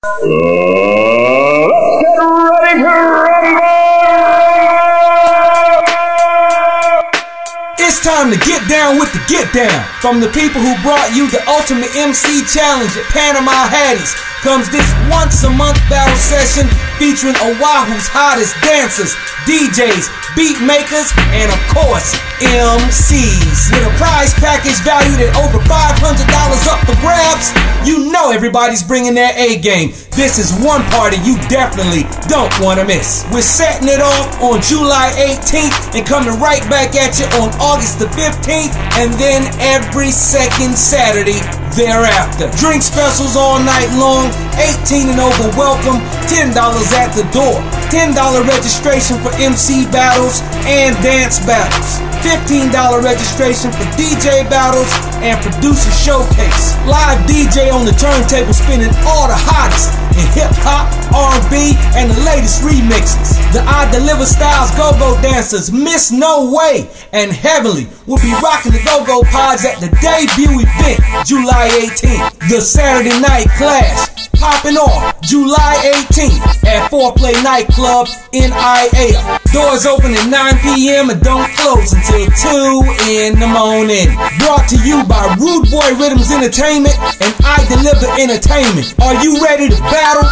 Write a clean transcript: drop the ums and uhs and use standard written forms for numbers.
Let's get ready to rumble! It's time to get down with the get down. From the people who brought you the Ultimate MC Challenge at Panama Hatties comes this once a month battle session featuring Oahu's hottest dancers, DJs, beat makers, and of course, MCs. With a prize package valued at over $500 up for grabs, you know everybody's bringing their A game. This is one party you definitely don't want to miss. We're setting it off on July 18th and coming right back at you on August the 15th, and then every second Saturday thereafter. Drink specials all night long, 18 and over welcome, $10 at the door, $10 registration for MC battles and dance battles, $15 registration for DJ battles and producer showcase. Live DJ on the turntable spinning all the hottest in hip-hop, R&B, and the latest remixes. The I Deliver Styles Go-Go Dancers, Miss No Way and Heavenly will be rocking the Go-Go Pods at the debut event, July 18th. The Saturday Night Clash popping off July 18th at Foreplay Nightclub in IA. Doors open at 9 p.m. and don't close until 2 in the morning. Brought to you by Rude Boy Rhythms Entertainment and I Deliver Entertainment. Are you ready to battle?